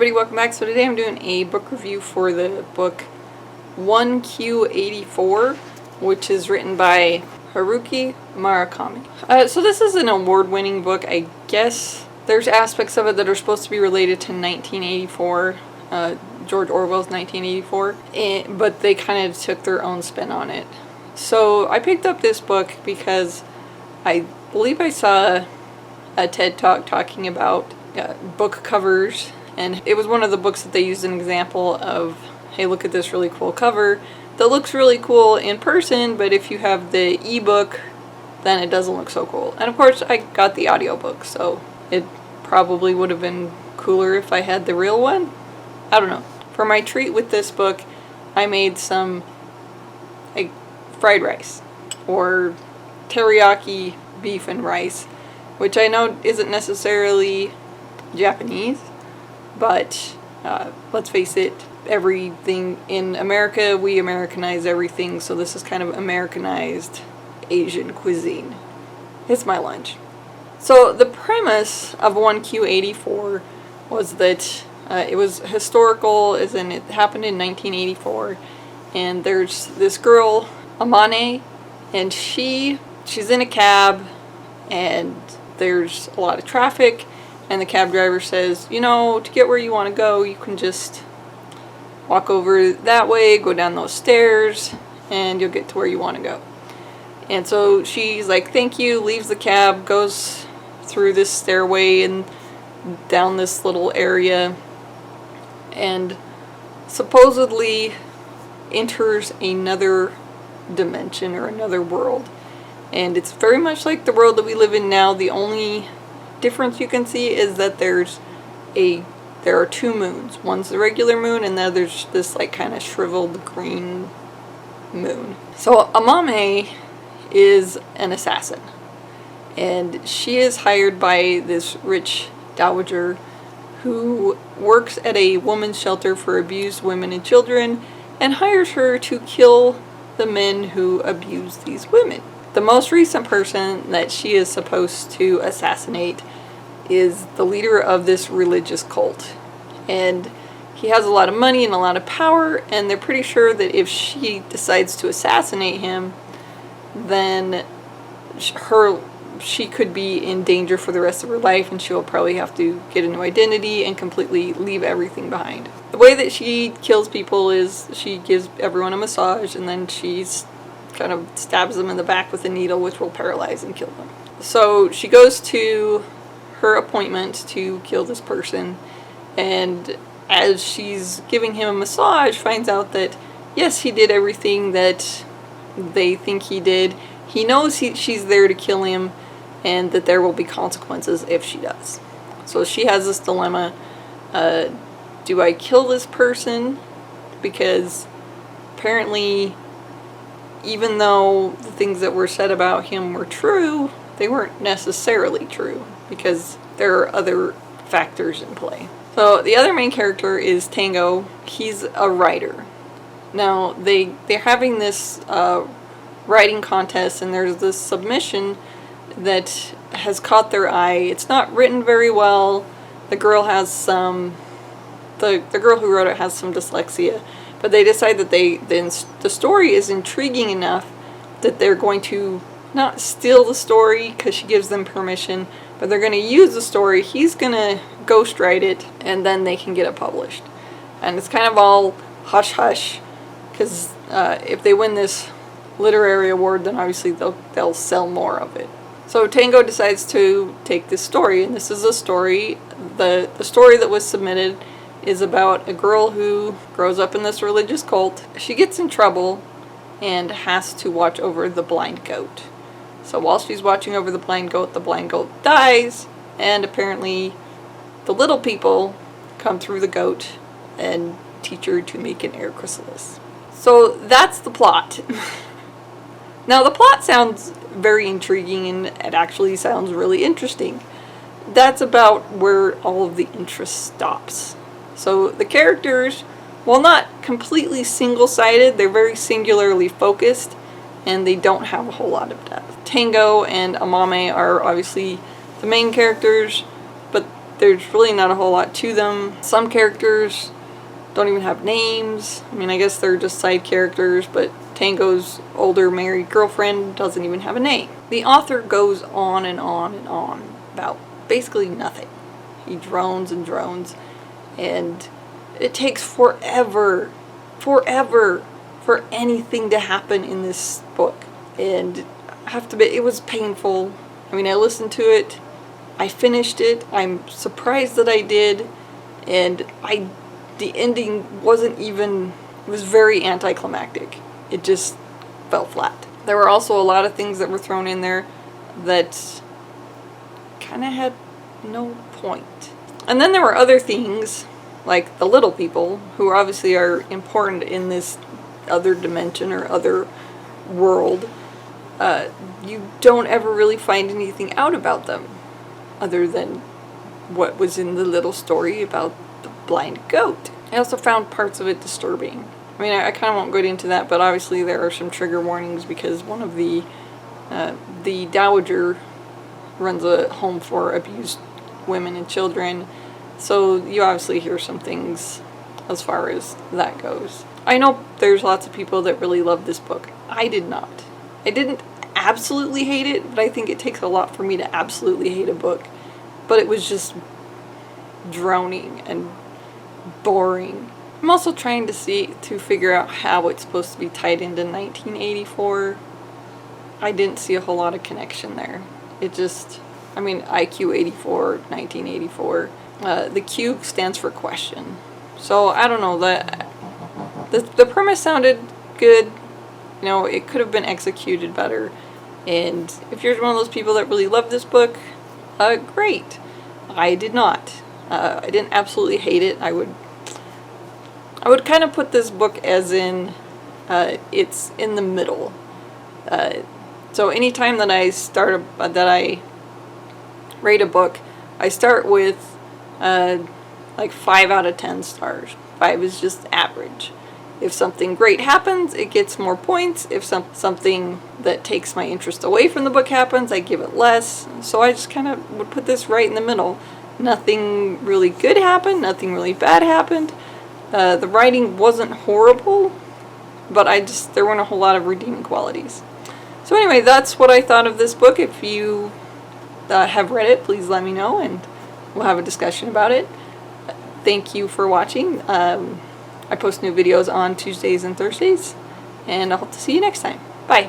everybody, welcome back. So today I'm doing a book review for the book 1Q84, which is written by Haruki Murakami. So this is an award-winning book. I guess there's aspects of it that are supposed to be related to 1984, George Orwell's 1984, but they kind of took their own spin on it. So I picked up this book because I believe I saw a TED Talk talking about book covers, and it was one of the books that they used an example of, hey, look at this really cool cover that looks really cool in person, but if you have the ebook, then it doesn't look so cool. And of course I got the audiobook, so it probably would have been cooler if I had the real one. I don't know. For my treat with this book, I made some fried rice, or teriyaki beef and rice, which I know isn't necessarily Japanese, but let's face it, everything in America, we Americanize everything, so this is kind of Americanized Asian cuisine. It's my lunch. So the premise of 1Q84 was that it was historical, as in it happened in 1984, and there's this girl, Amane, and she's in a cab, and there's a lot of traffic, and the cab driver says, you know, to get where you want to go, you can just walk over that way, go down those stairs, and you'll get to where you want to go. And so she's like, thank you, leaves the cab, goes through this stairway and down this little area, and supposedly enters another dimension or another world. And it's very much like the world that we live in now. The only difference you can see is that there are two moons. One's the regular moon, and the other's this like kind of shriveled green moon. So Amame is an assassin, and she is hired by this rich dowager who works at a women's shelter for abused women and children, and hires her to kill the men who abuse these women. The most recent person that she is supposed to assassinate is the leader of this religious cult. And he has a lot of money and a lot of power, and they're pretty sure that if she decides to assassinate him, then she could be in danger for the rest of her life, and she'll probably have to get a new identity and completely leave everything behind. The way that she kills people is she gives everyone a massage, and then she's kind of stabs them in the back with a needle, which will paralyze and kill them. So she goes to her appointment to kill this person, and as she's giving him a massage, finds out that yes, he did everything that they think he did. He knows she's there to kill him, and that there will be consequences if she does. So she has this dilemma. Do I kill this person? Because apparently, even though the things that were said about him were true, they weren't necessarily true, because there are other factors in play. So the other main character is Tango. He's a writer. Now, they're having this writing contest, and there's this submission that has caught their eye. It's not written very well. The girl who wrote it has some dyslexia, but they decide that the story is intriguing enough that they're going to not steal the story because she gives them permission, but they're going to use the story. He's going to ghostwrite it, and then they can get it published. And it's kind of all hush-hush, because if they win this literary award, then obviously they'll sell more of it. So Tango decides to take this story, and this is a story. The story that was submitted is about a girl who grows up in this religious cult. She gets in trouble and has to watch over the blind goat. So while she's watching over the blind goat dies, and apparently the little people come through the goat and teach her to make an air chrysalis. So that's the plot. Now, the plot sounds very intriguing, and it actually sounds really interesting. That's about where all of the interest stops. So the characters, while not completely single-sided, they're very singularly focused, and they don't have a whole lot of depth. Tango and Amame are obviously the main characters, but there's really not a whole lot to them. Some characters don't even have names. I mean, I guess they're just side characters, but Tango's older married girlfriend doesn't even have a name. The author goes on and on and on about basically nothing. He drones and drones, and it takes forever for anything to happen in this book. And I have to admit, it was painful. I mean, I listened to it, I finished it, I'm surprised that I did, and the ending wasn't even, it was very anticlimactic. It just fell flat. There were also a lot of things that were thrown in there that kind of had no point. And then there were other things, like the little people, who obviously are important in this other dimension or other world. You don't ever really find anything out about them other than what was in the little story about the blind goat. I also found parts of it disturbing. I mean, I kind of won't go into that, but obviously there are some trigger warnings because one of the dowager runs a home for abused women and children, so you obviously hear some things as far as that goes. I know there's lots of people that really love this book. I did not. I didn't absolutely hate it, but I think it takes a lot for me to absolutely hate a book. But it was just droning and boring. I'm also trying to figure out how it's supposed to be tied into 1984. I didn't see a whole lot of connection there. It just, I mean, IQ 84, 1984. The Q stands for question. So I don't know, the premise sounded good. You know, it could have been executed better. And if you're one of those people that really love this book, great. I did not. I didn't absolutely hate it. I would kind of put this book as in, it's in the middle. So anytime that I rate a book, I start with like 5 out of 10 stars. 5 is just average. If something great happens, it gets more points. If something that takes my interest away from the book happens, I give it less. So I just kind of would put this right in the middle. Nothing really good happened, nothing really bad happened. The writing wasn't horrible, but there weren't a whole lot of redeeming qualities. So anyway, that's what I thought of this book. If you have read it, please let me know and we'll have a discussion about it. Thank you for watching. I post new videos on Tuesdays and Thursdays, and I hope to see you next time. Bye.